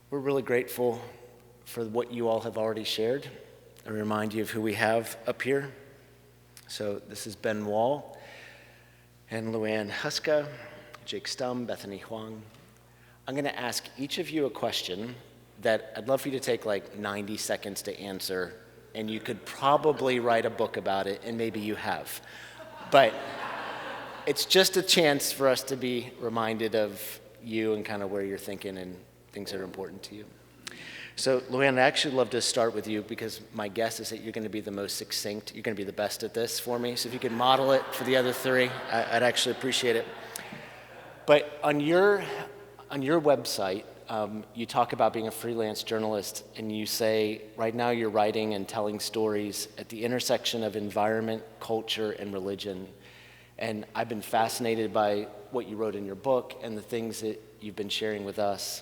We're really grateful for what you all have already shared. I remind you of who we have up here. So this is Ben Wall and Luann Huska, Jake Stum, Bethany Huang. I'm going to ask each of you a question that I'd love for you to take like 90 seconds to answer, and you could probably write a book about it, and maybe you have. But it's just a chance for us to be reminded of you and kind of where you're thinking and things that are important to you. So, Luann, I'd actually love to start with you because my guess is that you're going to be the most succinct. You're going to be the best at this for me. So if you could model it for the other three, I'd actually appreciate it. But on your website, you talk about being a freelance journalist, and you say right now you're writing and telling stories at the intersection of environment, culture, and religion. And I've been fascinated by what you wrote in your book and the things that you've been sharing with us.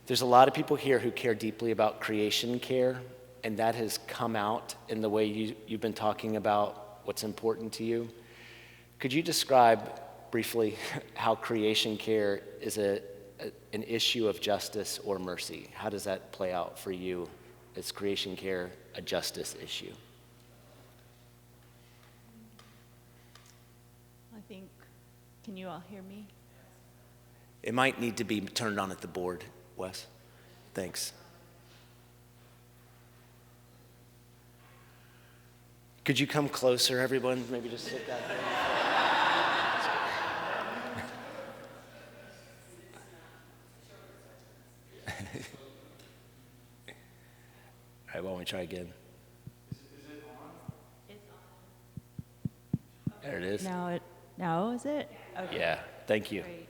There's a lot of people here who care deeply about creation care, and that has come out in the way you've been talking about what's important to you. Could you describe briefly how creation care is an issue of justice or mercy? How does that play out for you? Is creation care a justice issue? I think, can you all hear me? It might need to be turned on at the board, Wes. Thanks. Could you come closer, everyone? Maybe just sit that way. All right, why don't we try again? Is it on? It's on. There it is. Now is it? Okay. Yeah, thank you. Great.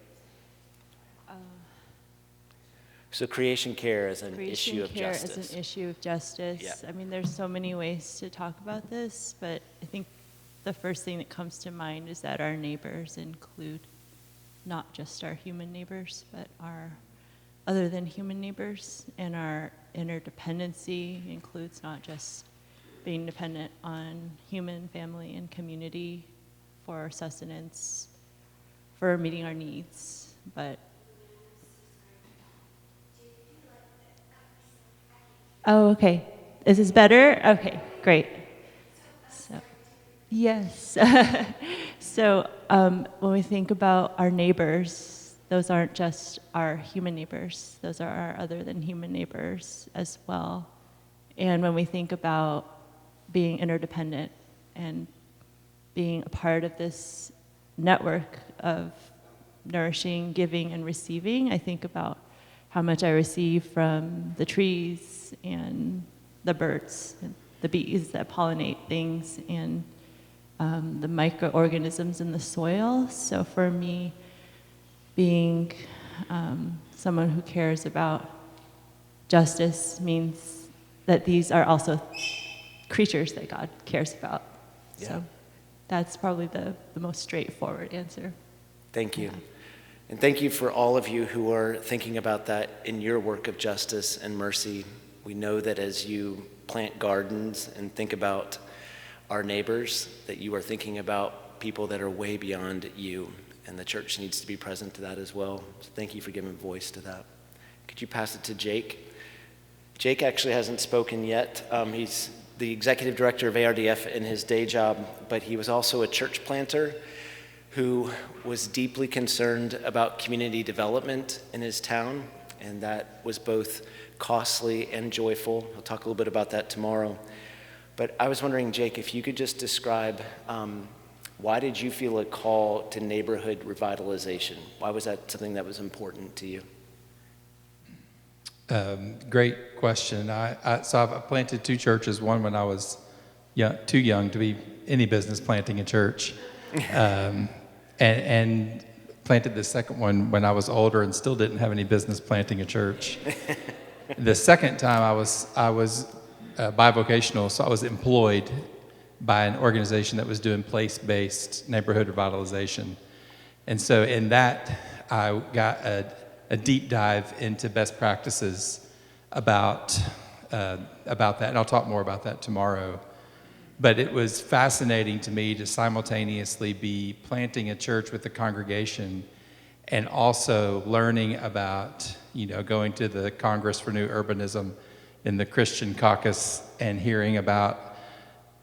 So creation care is an issue of Creation care justice. is an issue of justice. Yeah. I mean, there's so many ways to talk about this, but I think the first thing that comes to mind is that our neighbors include not just our human neighbors, but our other than human neighbors, and our interdependency includes not just being dependent on human, family, and community for our sustenance, for meeting our needs, but oh, okay. Is this better? Okay, great. So, yes. So when we think about our neighbors, those aren't just our human neighbors. Those are our other than human neighbors as well. And when we think about being interdependent and being a part of this network of nourishing, giving, and receiving, I think about how much I receive from the trees and the birds, and the bees that pollinate things, and the microorganisms in the soil. So for me, being someone who cares about justice means that these are also creatures that God cares about. Yeah. So that's probably the most straightforward answer. Thank you. Yeah. And thank you for all of you who are thinking about that in your work of justice and mercy. We know that as you plant gardens and think about our neighbors, that you are thinking about people that are way beyond you, and the church needs to be present to that as well. So thank you for giving voice to that. Could you pass it to Jake? Jake actually hasn't spoken yet. He's the executive director of ARDF in his day job, but he was also a church planter who was deeply concerned about community development in his town, and that was both costly and joyful. I'll talk a little bit about that tomorrow. But I was wondering, Jake, if you could just describe why did you feel a call to neighborhood revitalization? Why was that something that was important to you? Great question. So I've planted two churches, one when I was too young to be any business planting a church. And planted the second one when I was older and still didn't have any business planting a church. The second time I was bivocational, so I was employed by an organization that was doing place-based neighborhood revitalization. And so in that, I got a deep dive into best practices about that, and I'll talk more about that tomorrow. But it was fascinating to me to simultaneously be planting a church with the congregation and also learning about going to the Congress for New Urbanism in the Christian caucus and hearing about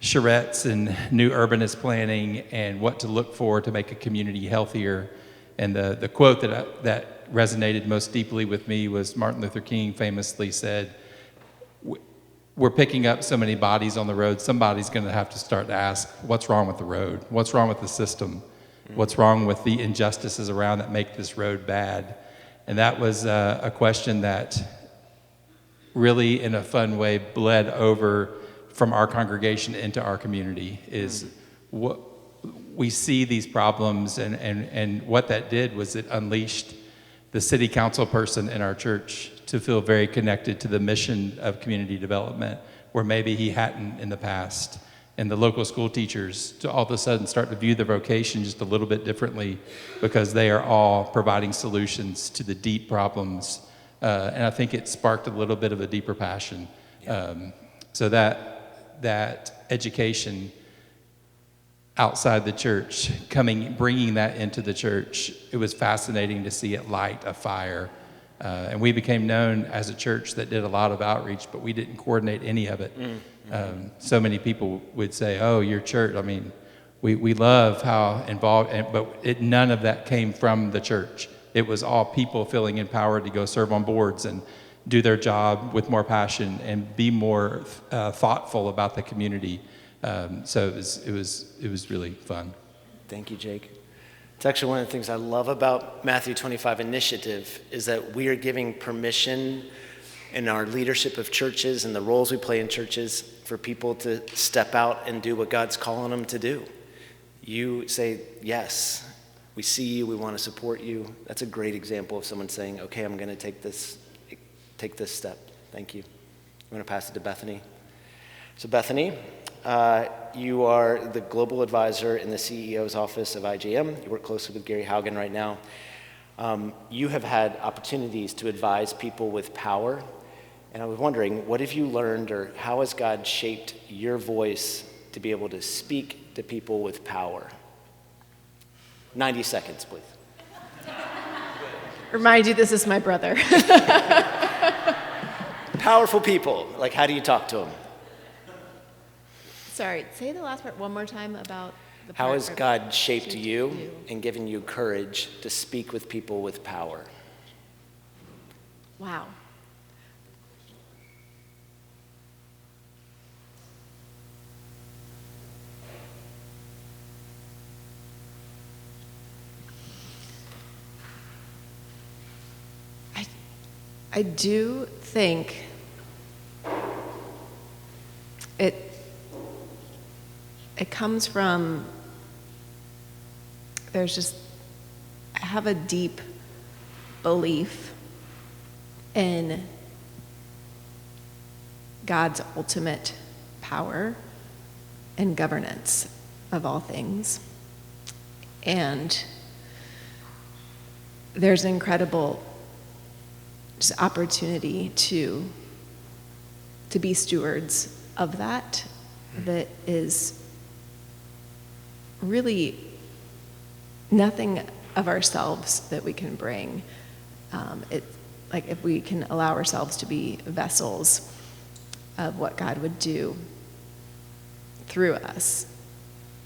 charrettes and new urbanist planning and what to look for to make a community healthier. And the quote that resonated most deeply with me was Martin Luther King famously said, "We're picking up so many bodies on the road, somebody's going to have to start to ask, what's wrong with the road? What's wrong with the system? What's wrong with the injustices around that make this road bad?" And that was a question that really, in a fun way, bled over from our congregation into our community, is what we see these problems, and what that did was it unleashed the city council person in our church to feel very connected to the mission of community development, where maybe he hadn't in the past. And the local school teachers to all of a sudden start to view the vocation just a little bit differently, because they are all providing solutions to the deep problems. And I think it sparked a little bit of a deeper passion. So that education outside the church, bringing that into the church, it was fascinating to see it light a fire. And we became known as a church that did a lot of outreach, but we didn't coordinate any of it. So many people would say, "Oh, your church, I mean, we love how involved," but none of that came from the church. It was all people feeling empowered to go serve on boards and do their job with more passion and be more thoughtful about the community. So it was really fun. Thank you, Jake. It's actually one of the things I love about Matthew 25 initiative is that we are giving permission in our leadership of churches and the roles we play in churches for people to step out and do what God's calling them to do. You say, "Yes, we see you, we want to support you." That's a great example of someone saying, "Okay, I'm going to take this step." Thank you. I'm going to pass it to Bethany. So Bethany, you are the global advisor in the CEO's office of IJM. You work closely with Gary Haugen right now. You have had opportunities to advise people with power. And I was wondering, what have you learned, or how has God shaped your voice to be able to speak to people with power? 90 seconds, please. Remind you, this is my brother. Powerful people, like, how do you talk to them? Sorry, say the last part one more time about the How part has of- God shaped you and given you courage to speak with people with power? Wow. I do think it comes from, I have a deep belief in God's ultimate power and governance of all things. And there's an incredible just opportunity to be stewards of that is really nothing of ourselves that we can bring. Like if we can allow ourselves to be vessels of what God would do through us.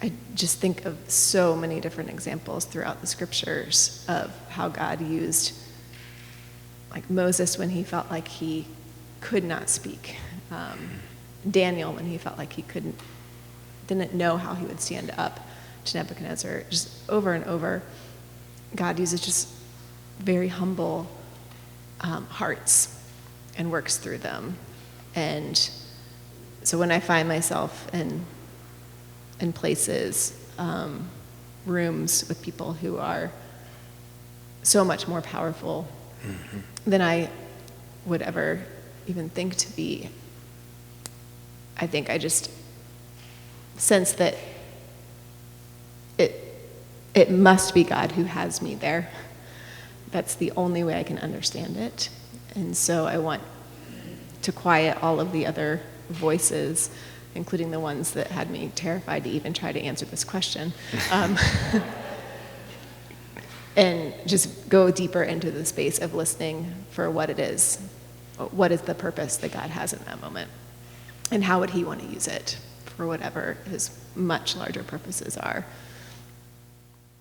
I just think of so many different examples throughout the scriptures of how God used, like Moses when he felt like he could not speak, Daniel when he felt like he didn't know how he would stand up to Nebuchadnezzar. Just over and over, God uses just very humble hearts and works through them. And so when I find myself in places, rooms with people who are so much more powerful than I would ever even think to be, I think I just sense that it must be God who has me there. That's the only way I can understand it. And so I want to quiet all of the other voices, including the ones that had me terrified to even try to answer this question. and just go deeper into the space of listening for what it is. What is the purpose that God has in that moment? And how would he want to use it for whatever his much larger purposes are?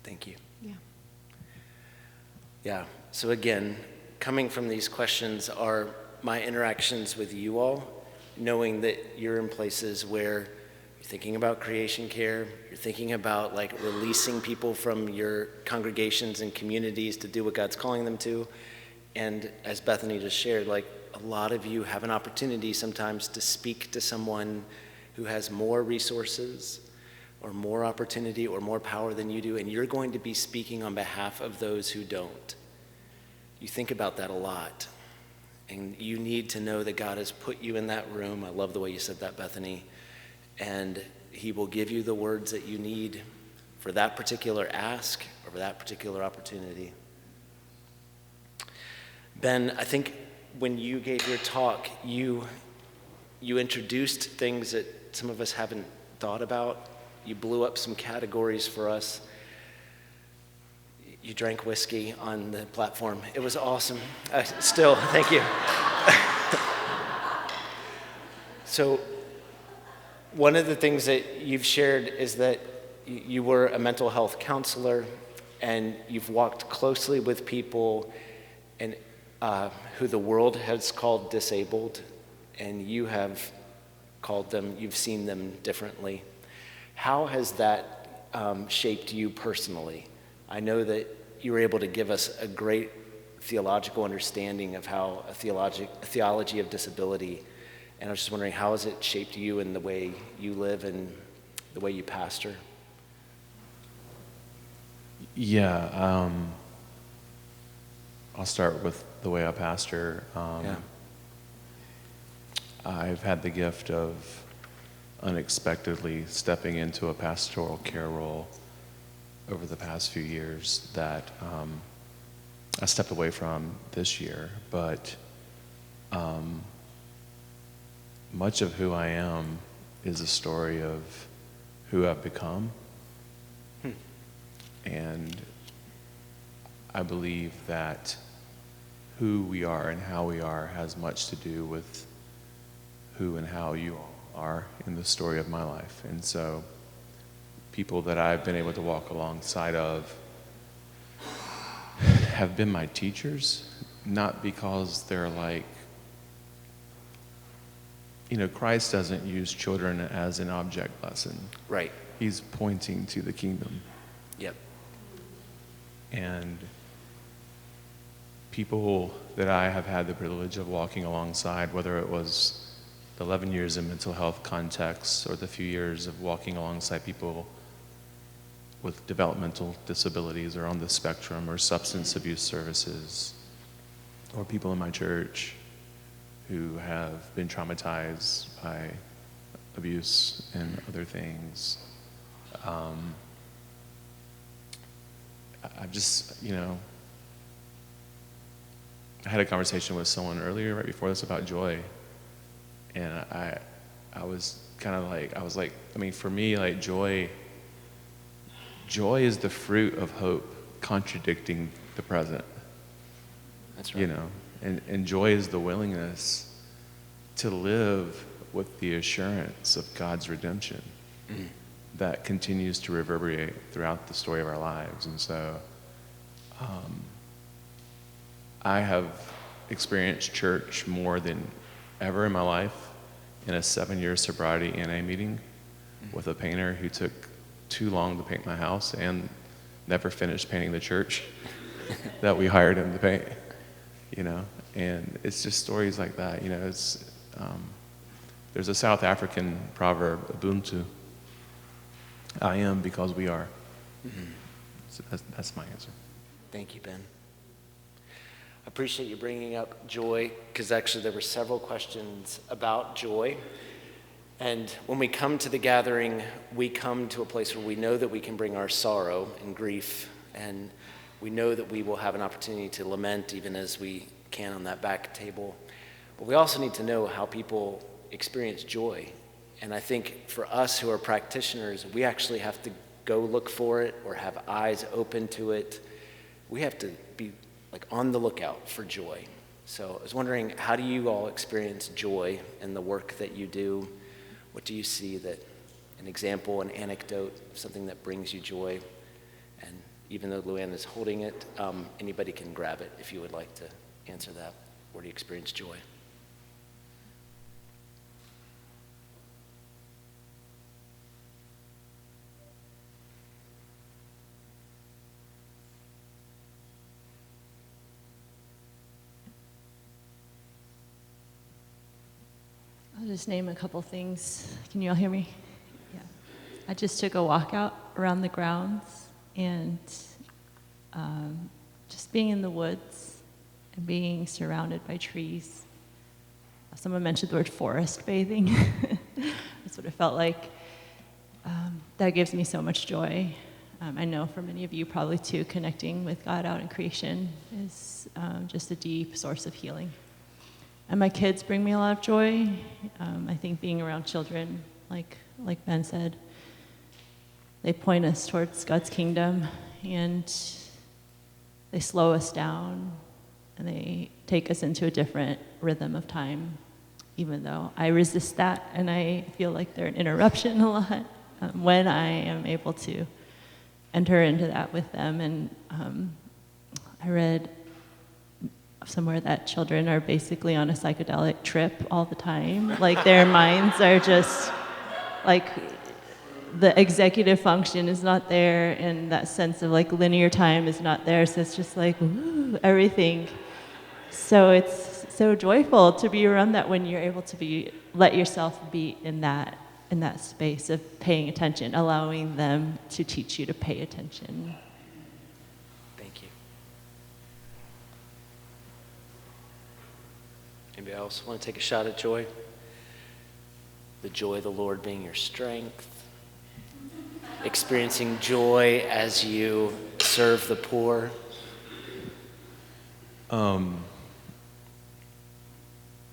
Thank you. Yeah. Yeah, so again, coming from these questions are my interactions with you all, knowing that you're in places where you're thinking about creation care, you're thinking about like releasing people from your congregations and communities to do what God's calling them to. And as Bethany just shared, like a lot of you have an opportunity sometimes to speak to someone who has more resources or more opportunity or more power than you do, and you're going to be speaking on behalf of those who don't. You think about that a lot, and you need to know that God has put you in that room. I love the way you said that, Bethany. And he will give you the words that you need for that particular ask or for that particular opportunity. Ben, I think when you gave your talk, you introduced things that some of us haven't thought about. You blew up some categories for us. You drank whiskey on the platform. It was awesome. Still, thank you. So one of the things that you've shared is that you were a mental health counselor, and you've walked closely with people and who the world has called disabled, and you have called them, you've seen them differently. How has that shaped you personally? I know that you were able to give us a great theological understanding of how a theology of disability, and I was just wondering, how has it shaped you in the way you live and the way you pastor? Yeah, I'll start with the way I pastor. I've had the gift of unexpectedly stepping into a pastoral care role over the past few years that I stepped away from this year, but much of who I am is a story of who I've become. And I believe that who we are and how we are has much to do with who and how you are in the story of my life. And so people that I've been able to walk alongside of have been my teachers, not because they're like, Christ doesn't use children as an object lesson. Right. He's pointing to the kingdom. Yep. And people that I have had the privilege of walking alongside, whether it was the 11 years in mental health contexts or the few years of walking alongside people with developmental disabilities or on the spectrum or substance abuse services, or people in my church who have been traumatized by abuse and other things. I've just, I had a conversation with someone earlier, right before this, about joy. And I was kind of like, for me, like joy is the fruit of hope contradicting the present. That's right. And joy is the willingness to live with the assurance of God's redemption that continues to reverberate throughout the story of our lives. And so I have experienced church more than ever in my life in a 7-year sobriety NA meeting with a painter who took too long to paint my house and never finished painting the church that we hired him to paint, and it's just stories like that. It's there's a South African proverb, Ubuntu, I am because we are. So that's my answer. Thank you, Ben. I appreciate you bringing up joy, because actually there were several questions about joy. And when we come to the gathering, we come to a place where we know that we can bring our sorrow and grief, and we know that we will have an opportunity to lament even as we can on that back table. But we also need to know how people experience joy. And I think for us who are practitioners, we actually have to go look for it or have eyes open to it we have to be like on the lookout for joy. So I was wondering, how do you all experience joy in the work that you do? What do you see that, an example, an anecdote, something that brings you joy? And even though Luann is holding it, anybody can grab it if you would like to answer that. Where do you experience joy? I'll just name a couple things. Can you all hear me? Yeah. I just took a walk out around the grounds, and just being in the woods and being surrounded by trees. Someone mentioned the word forest bathing. That's what it felt like. That gives me so much joy. I know for many of you probably too, connecting with God out in creation is just a deep source of healing. And my kids bring me a lot of joy. I think being around children, like Ben said, they point us towards God's kingdom, and they slow us down, and they take us into a different rhythm of time, even though I resist that, and I feel like they're an interruption a lot when I am able to enter into that with them. And I read somewhere that children are basically on a psychedelic trip all the time. Like their minds are just like, the executive function is not there, and that sense of like linear time is not there. So it's just like, woo, everything. So it's so joyful to be around that when you're able to let yourself be in that space of paying attention, allowing them to teach you to pay attention. Thank you. Anybody else want to take a shot at joy? The joy of the Lord being your strength. Experiencing joy as you serve the poor.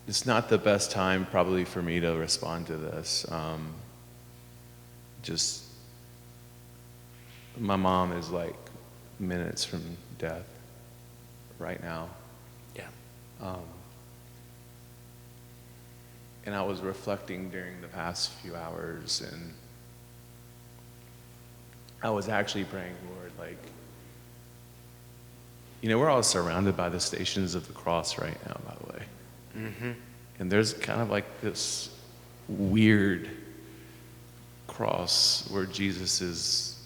It's not the best time probably for me to respond to this. Just, my mom is like minutes from death right now. Yeah. And I was reflecting during the past few hours, and I was actually praying, Lord, like, we're all surrounded by the stations of the cross right now, by the way. Mm-hmm. And there's kind of like this weird cross where Jesus is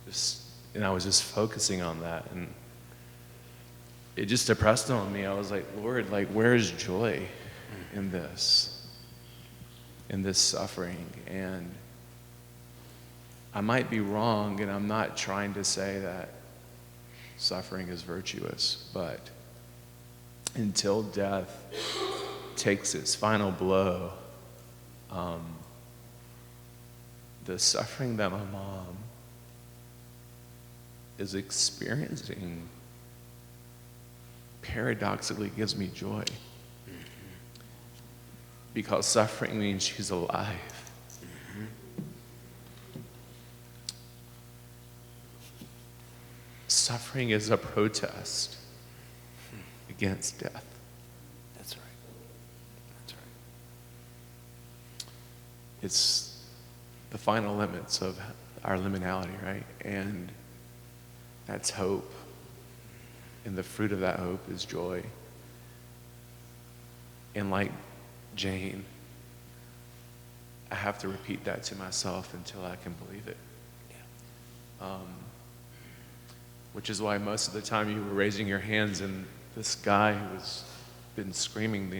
just, and I was just focusing on that, and it just impressed on me. I was like, Lord, like, where is joy in this suffering? And I might be wrong, and I'm not trying to say that suffering is virtuous, but until death takes its final blow, the suffering that my mom is experiencing paradoxically gives me joy. Because suffering means she's alive. Suffering is a protest against death. That's right. That's right. It's the final limits of our liminality, right? And that's hope. And the fruit of that hope is joy. And like Jane, I have to repeat that to myself until I can believe it. Yeah. Which is why most of the time you were raising your hands, and this guy who has been screaming the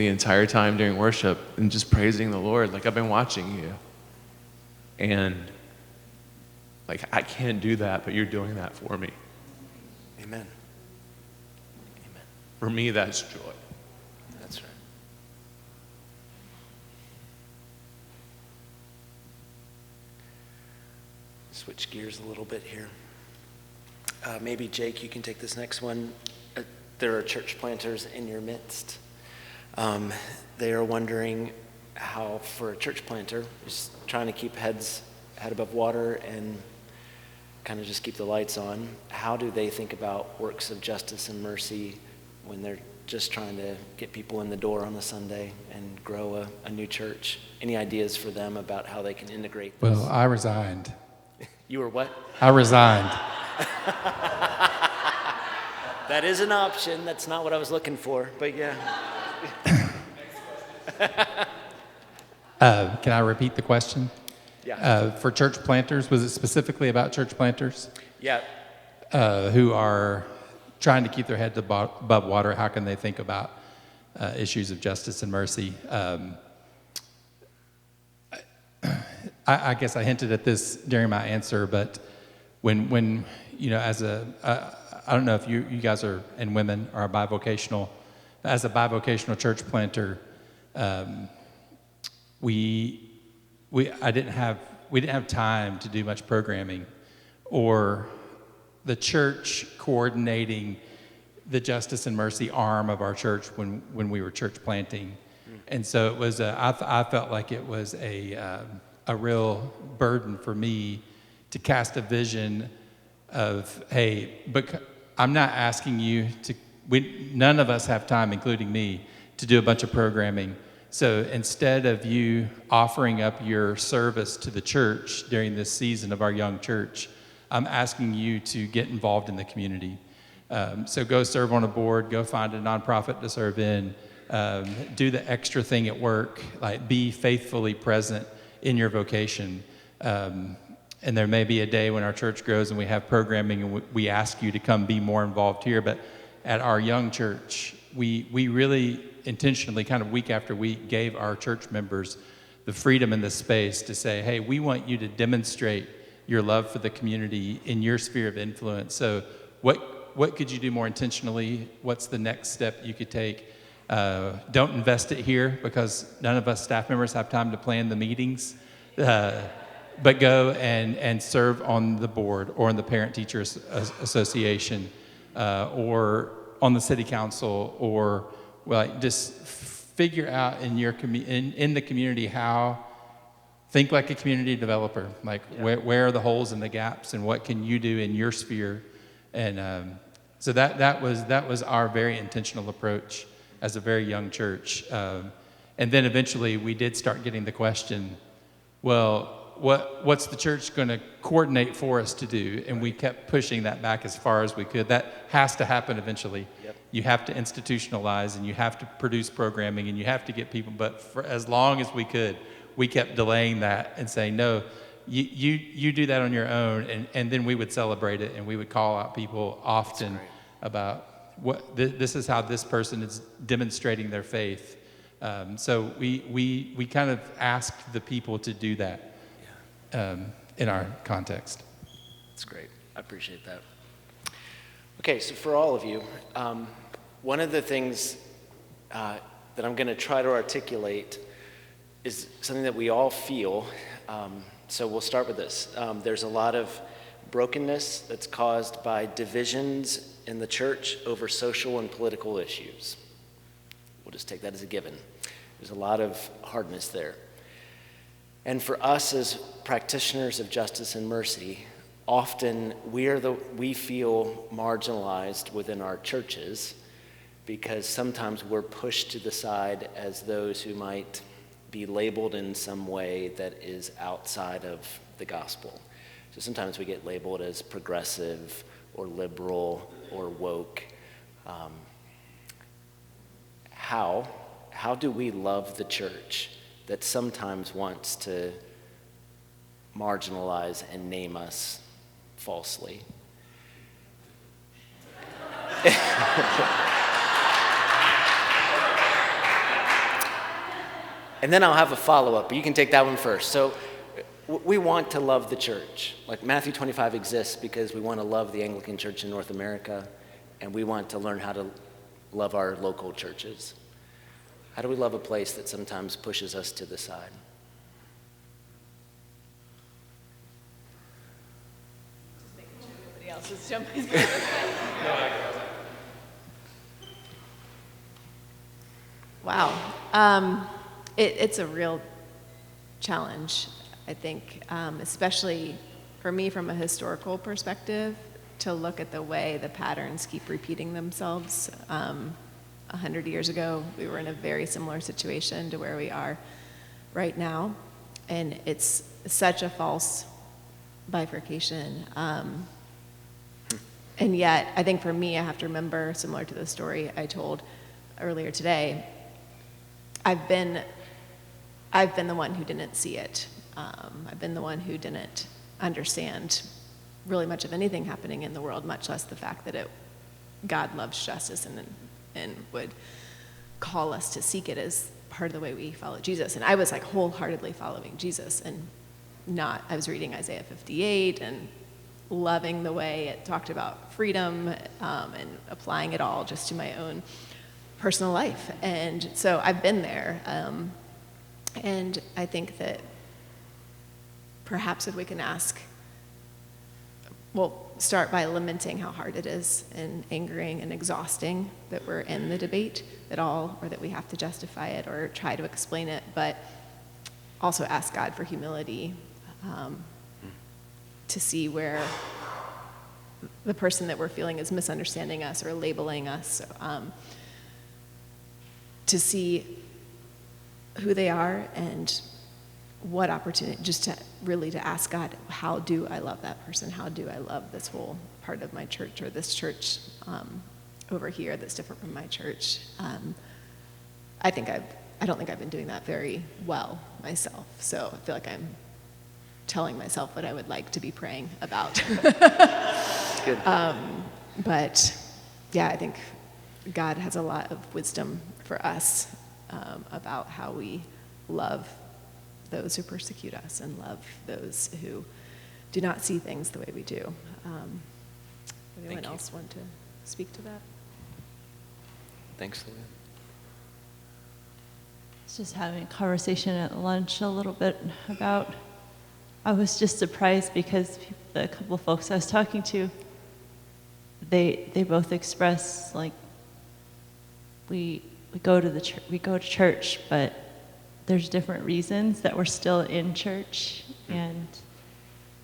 entire time during worship and just praising the Lord, like, I've been watching you. And like, I can't do that, but you're doing that for me. Amen. Amen. For me, that's joy. That's right. Switch gears a little bit here. Maybe Jake, you can take this next one. There are church planters in your midst. They are wondering how, for a church planter, just trying to keep head above water and kind of just keep the lights on, how do they think about works of justice and mercy when they're just trying to get people in the door on a Sunday and grow a new church? Any ideas for them about how they can integrate this? Well, I resigned. You were what? I resigned. That is an option. That's not what I was looking for, but yeah. Can I repeat the question? Yeah. For church planters, was it specifically about church planters Yeah. who are trying to keep their heads above water? How can they think about issues of justice and mercy? I guess I hinted at this during my answer, but when as I don't know if you guys are, and women are bivocational. As a bivocational church planter, we didn't have time to do much programming, or the church coordinating the justice and mercy arm of our church when we were church planting. And so it was I felt like it was a real burden for me to cast a vision of, hey, but I'm not asking you to, none of us have time, including me, to do a bunch of programming. So instead of you offering up your service to the church during this season of our young church, I'm asking you to get involved in the community. So go serve on a board, go find a nonprofit to serve in, do the extra thing at work, like be faithfully present in your vocation. And there may be a day when our church grows and we have programming and we ask you to come be more involved here. But at our young church, we really intentionally, kind of week after week, gave our church members the freedom and the space to say, hey, we want you to demonstrate your love for the community in your sphere of influence. So what could you do more intentionally? What's the next step you could take? Don't invest it here because none of us staff members have time to plan the meetings. But go and serve on the board or in the Parent Teachers Association or on the city council, or just figure out in your in the community how, think like a community developer, like where are the holes and the gaps and what can you do in your sphere. And so that was our very intentional approach as a very young church. And then eventually we did start getting the question, well, what's the church going to coordinate for us to do? And we kept pushing that back as far as we could. That has to happen eventually. Yep. You have to institutionalize and you have to produce programming and you have to get people. But for as long as we could, we kept delaying that and saying, no, you do that on your own. And then we would celebrate it and we would call out people often about this is how this person is demonstrating their faith. So we kind of asked the people to do that. In our context. That's great. I appreciate that. Okay, so for all of you, one of the things that I'm going to try to articulate is something that we all feel. So we'll start with this. There's a lot of brokenness that's caused by divisions in the church over social and political issues. We'll just take that as a given. There's a lot of hardness there. And for us as practitioners of justice and mercy, often we feel marginalized within our churches because sometimes we're pushed to the side as those who might be labeled in some way that is outside of the gospel. So sometimes we get labeled as progressive or liberal or woke. How do we love the church that sometimes wants to marginalize and name us falsely? And then I'll have a follow-up, but you can take that one first. So we want to love the church. Like Matthew 25 exists because we want to love the Anglican Church in North America, and we want to learn how to love our local churches. How do we love a place that sometimes pushes us to the side? Just making sure nobody else is jumping. Wow. It's a real challenge, I think, especially for me, from a historical perspective, to look at the way the patterns keep repeating themselves. 100 years ago, we were in a very similar situation to where we are right now, and it's such a false bifurcation. And yet, I think for me, I have to remember, similar to the story I told earlier today, I've been the one who didn't see it. I've been the one who didn't understand really much of anything happening in the world, much less the fact that God loves justice and would call us to seek it as part of the way we follow Jesus. And I was like wholeheartedly following Jesus, and I was reading Isaiah 58 and loving the way it talked about freedom, and applying it all just to my own personal life. And so I've been there. And I think that perhaps if we can start by lamenting how hard it is and angering and exhausting that we're in the debate at all, or that we have to justify it or try to explain it, but also ask God for humility, to see where the person that we're feeling is misunderstanding us or labeling us, to see who they are and what opportunity, just to ask God, how do I love that person? How do I love this whole part of my church, or this church over here that's different from my church? I don't think I've been doing that very well myself. So I feel like I'm telling myself what I would like to be praying about. Good. But yeah, I think God has a lot of wisdom for us about how we love those who persecute us and love those who do not see things the way we do. Anyone else want to speak to that? Thanks, Luann. I was just having a conversation at lunch a little bit about, I was just surprised because a couple of folks I was talking to, they both express, like, we go to church, but there's different reasons that we're still in church, and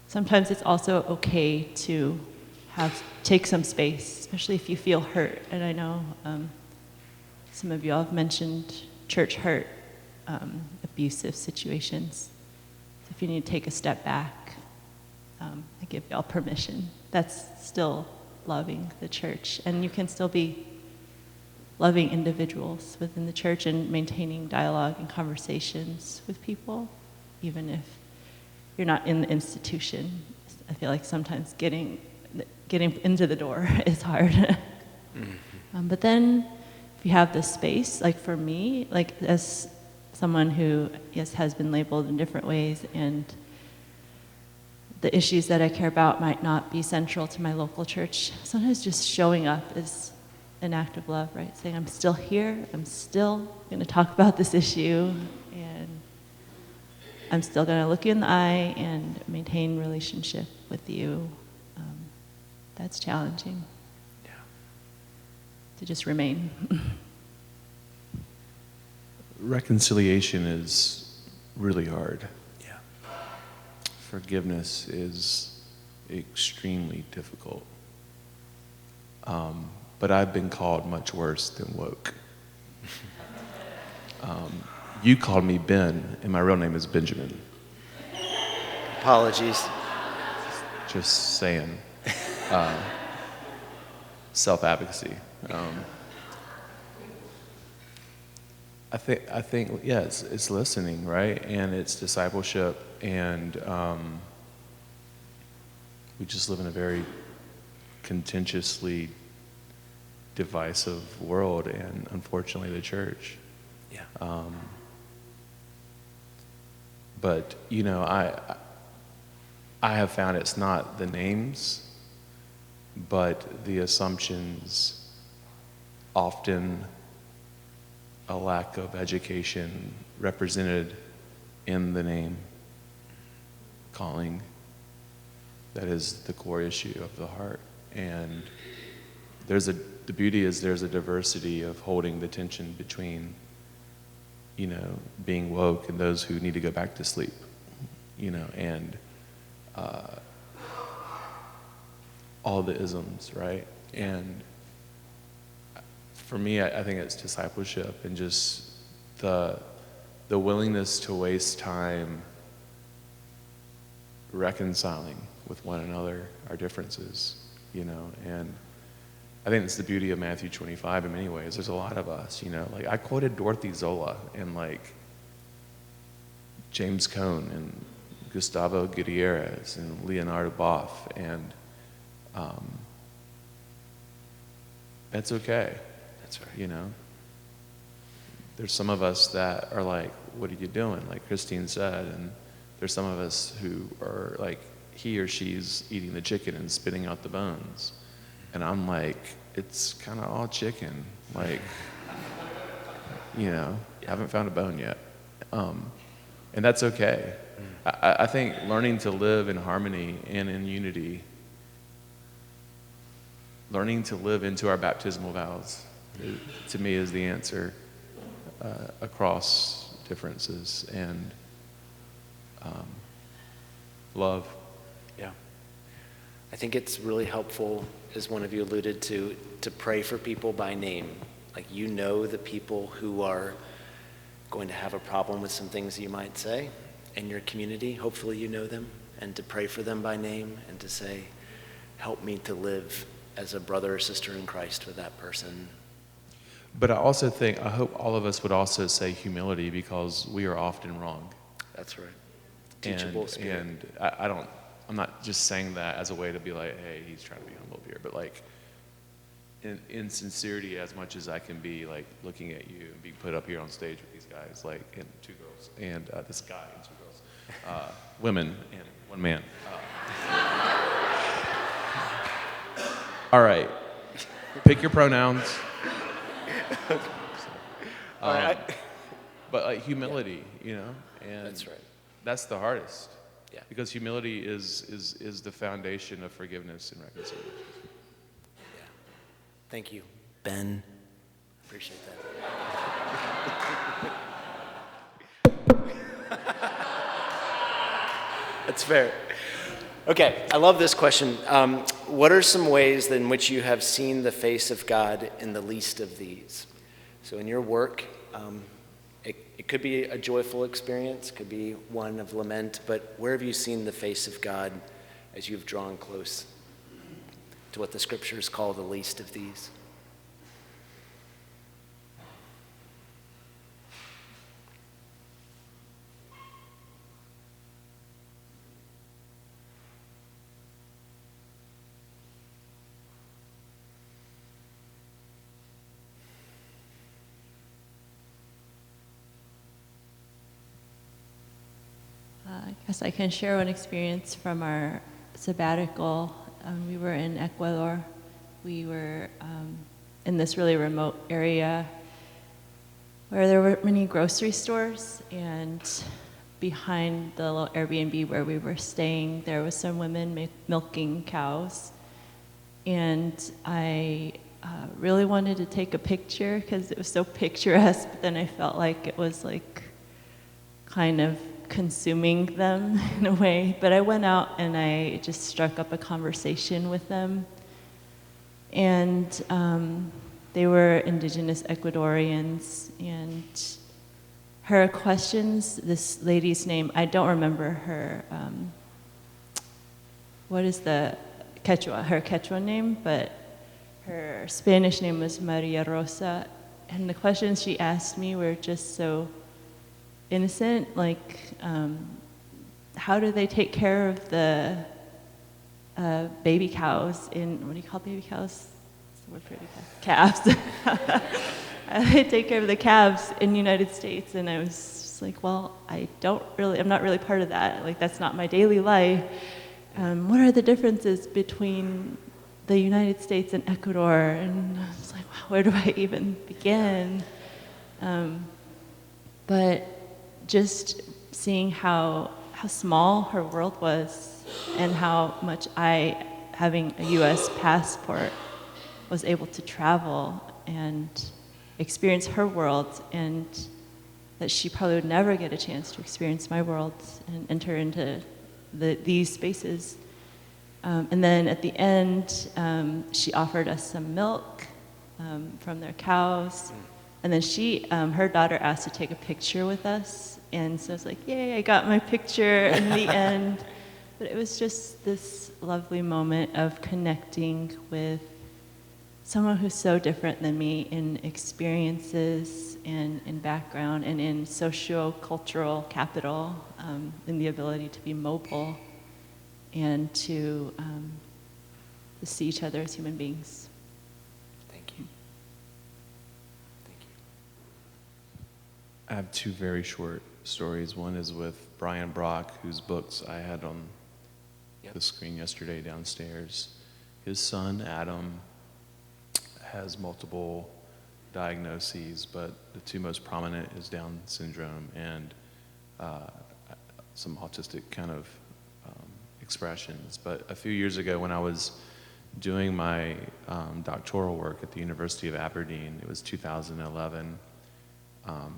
sometimes it's also okay to take some space, especially if you feel hurt. And I know some of you all have mentioned church hurt, abusive situations. If you need to take a step back, I give y'all permission. That's still loving the church, and you can still be loving individuals within the church and maintaining dialogue and conversations with people, even if you're not in the institution. I feel like sometimes getting into the door is hard. Mm-hmm. But then if you have the space, like for me, like as someone who, yes, has been labeled in different ways, and the issues that I care about might not be central to my local church, sometimes just showing up is an act of love, right? Saying, I'm still here, I'm still going to talk about this issue, and I'm still going to look you in the eye and maintain relationship with you. That's challenging. Yeah. To just remain. Reconciliation is really hard. Yeah. Forgiveness is extremely difficult. But I've been called much worse than woke. You called me Ben, and my real name is Benjamin. Apologies. Just saying. Self-advocacy. I think, yeah, it's listening, right? And it's discipleship, and we just live in a very contentiously divisive world, and unfortunately the church. Yeah. But I have found it's not the names, but the assumptions, often a lack of education represented in the name calling, that is the core issue of the heart. And the beauty is there's a diversity of holding the tension between, being woke and those who need to go back to sleep, and all the isms, right? And for me, I think it's discipleship and just the willingness to waste time reconciling with one another our differences, you know. And I think it's the beauty of Matthew 25 in many ways. There's a lot of us, you know. Like I quoted Dorothy Zola and like James Cone and Gustavo Gutierrez and Leonardo Boff, and that's okay. That's right. You know, there's some of us that are like, what are you doing? Like Christine said, and there's some of us who are like, he or she's eating the chicken and spitting out the bones. And I'm like, it's kind of all chicken. Like, you know, haven't found a bone yet. And that's okay. I think learning to live in harmony and in unity, learning to live into our baptismal vows, to me is the answer across differences, and love. Yeah. I think it's really helpful, as one of you alluded to pray for people by name. Like, you know the people who are going to have a problem with some things you might say in your community. Hopefully you know them, and to pray for them by name and to say, help me to live as a brother or sister in Christ with that person. But I also think, I hope all of us would also say humility, because we are often wrong. That's right. Teachable spirit. And I'm not just saying that as a way to be like, hey, he's trying to be humble here, but like in sincerity, as much as I can be, like looking at you and being put up here on stage with these guys, like, and two girls, and this guy and two girls, women and one man. All right, pick your pronouns. But like humility, you know, and That's right. that's the hardest. Yeah. Because humility is the foundation of forgiveness and reconciliation. Yeah. Thank you, Ben. Appreciate that. That's fair. Okay, I love this question. What are some ways in which you have seen the face of God in the least of these? So in your work, it could be a joyful experience, could be one of lament, but where have you seen the face of God as you've drawn close to what the scriptures call the least of these? I guess I can share one experience from our sabbatical. We were in Ecuador. We were in this really remote area where there were many grocery stores, and behind the little Airbnb where we were staying, there was some women milking cows. And I really wanted to take a picture because it was so picturesque, but then I felt like it was like kind of consuming them in a way. But I went out and I just struck up a conversation with them. And they were indigenous Ecuadorians. And her questions, this lady's name, I don't remember her, what is the Quechua, her Quechua name, but her Spanish name was Maria Rosa. And the questions she asked me were just so innocent, like how do they take care of the baby cows in, what do you call baby cows? What's the word for baby cows? Calves. They take care of the calves in the United States, and I was just like, well, I'm not really part of that. Like, that's not my daily life. What are the differences between the United States and Ecuador? And I was like, wow, where do I even begin? But just seeing how small her world was, and how much I, having a U.S. passport, was able to travel and experience her world, and that she probably would never get a chance to experience my world and enter into these spaces. And then at the end, she offered us some milk from their cows. And then her daughter asked to take a picture with us. And so it's like, yay, I got my picture in the end. But it was just this lovely moment of connecting with someone who's so different than me in experiences and in background and in socio-cultural capital, in the ability to be mobile and to see each other as human beings. Thank you. Thank you. I have two very short stories. One is with Brian Brock, whose books I had on the screen yesterday downstairs. His son, Adam, has multiple diagnoses, but the two most prominent is Down syndrome and some autistic kind of expressions. But a few years ago when I was doing my doctoral work at the University of Aberdeen, it was 2011, I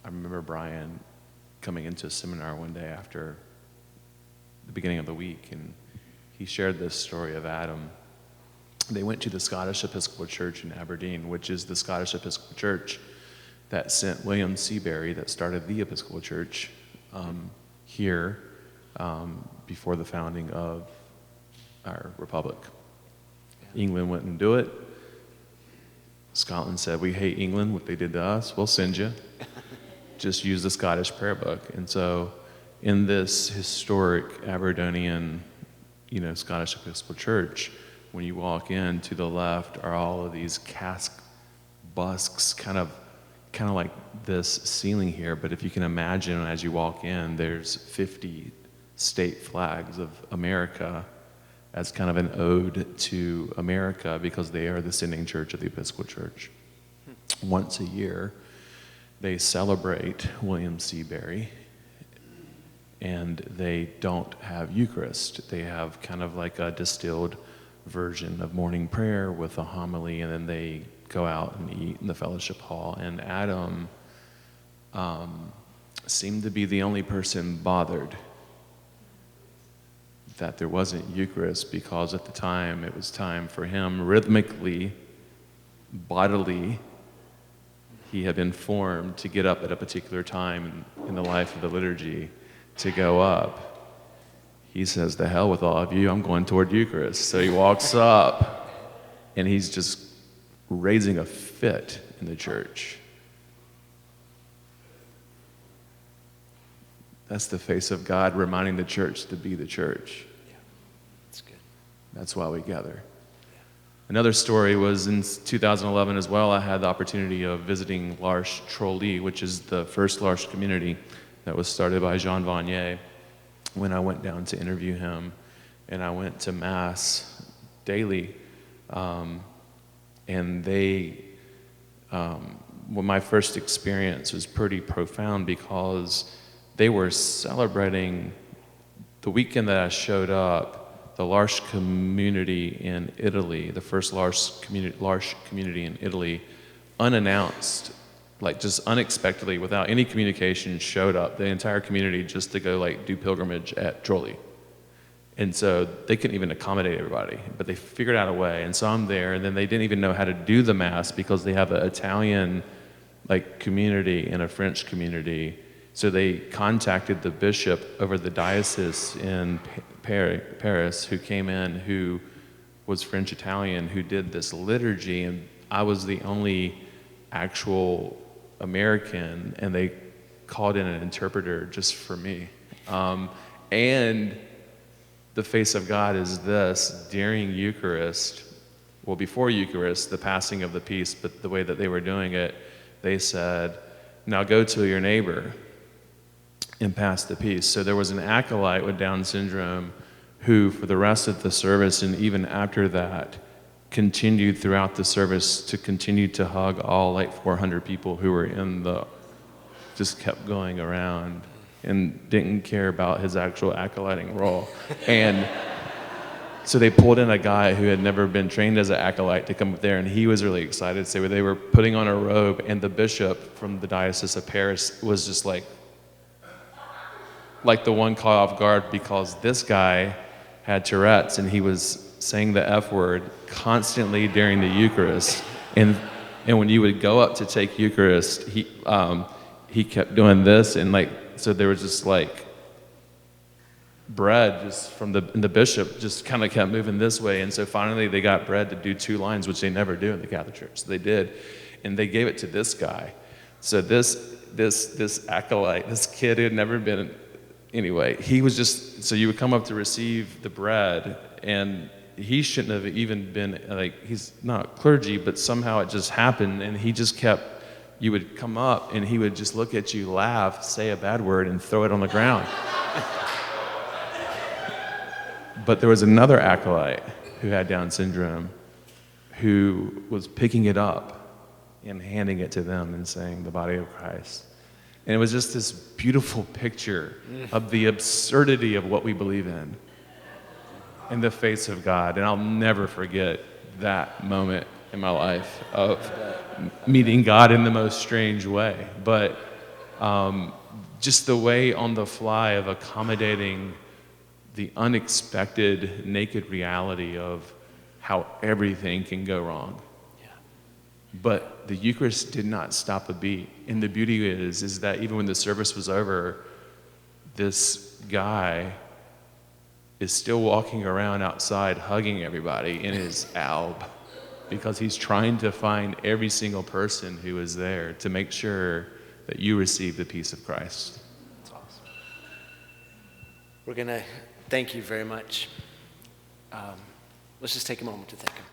remember Brian coming into a seminar one day after the beginning of the week, and he shared this story of Adam. They went to the Scottish Episcopal Church in Aberdeen, which is the Scottish Episcopal Church that sent William Seabury, that started the Episcopal Church here before the founding of our republic. Yeah. England wouldn't do it. Scotland said, we hate England, what they did to us, we'll send you. Just use the Scottish prayer book. And so in this historic Aberdonian, Scottish Episcopal Church, when you walk in, to the left are all of these cask busks, kind of like this ceiling here. But if you can imagine, as you walk in, there's 50 state flags of America as kind of an ode to America, because they are the sending church of the Episcopal Church. Once a year, they celebrate William Seabury, and they don't have Eucharist. They have kind of like a distilled version of morning prayer with a homily, and then they go out and eat in the fellowship hall. And Adam seemed to be the only person bothered that there wasn't Eucharist, because at the time it was time for him rhythmically, bodily, he had been formed to get up at a particular time in the life of the liturgy to go up. He says, "The hell with all of you, I'm going toward Eucharist." So he walks up, and he's just raising a fit in the church. That's the face of God reminding the church to be the church. Yeah, that's good. That's why we gather. Another story was in 2011 as well. I had the opportunity of visiting L'Arche Trolli, which is the first L'Arche community that was started by Jean Vanier, when I went down to interview him. And I went to Mass daily. And my first experience was pretty profound, because they were celebrating the weekend that I showed up, the L'Arche community in Italy, the first L'Arche community in Italy, unannounced, like just unexpectedly, without any communication, showed up, the entire community, just to go like do pilgrimage at Trolli. And so they couldn't even accommodate everybody, but they figured out a way. And so I'm there, and then they didn't even know how to do the Mass, because they have an Italian like community and a French community. So they contacted the bishop over the diocese in Paris, who came in, who was French-Italian, who did this liturgy, and I was the only actual American, and they called in an interpreter just for me. And the face of God is this: during Eucharist, well, before Eucharist, the passing of the peace, but the way that they were doing it, they said, "Now go to your neighbor and pass the peace." So there was an acolyte with Down syndrome who, for the rest of the service and even after that, continued throughout the service to continue to hug all like 400 people who were just kept going around and didn't care about his actual acolyting role. And so they pulled in a guy who had never been trained as an acolyte to come up there, and he was really excited. So they were putting on a robe, and the bishop from the Diocese of Paris was just like the one caught off guard, because this guy had Tourette's, and he was saying the F word constantly during the Eucharist. And when you would go up to take Eucharist, he kept doing this, and like, so there was just like bread just from the bishop just kind of kept moving this way. And so finally they got bread to do 2 lines, which they never do in the Catholic Church. So they did, and they gave it to this guy. So this acolyte, this kid who had never been, anyway, he was just, so you would come up to receive the bread, and he shouldn't have even been, like, he's not clergy, but somehow it just happened, and he just kept, you would come up, and he would just look at you, laugh, say a bad word, and throw it on the ground. But there was another acolyte who had Down syndrome who was picking it up and handing it to them and saying, the body of Christ. And it was just this beautiful picture of the absurdity of what we believe in the face of God. And I'll never forget that moment in my life of meeting God in the most strange way. But just the way on the fly of accommodating the unexpected naked reality of how everything can go wrong. But the Eucharist did not stop a beat. And the beauty is that even when the service was over, this guy is still walking around outside hugging everybody in his alb, because he's trying to find every single person who is there to make sure that you receive the peace of Christ. That's awesome. We're going to thank you very much. Let's just take a moment to thank him.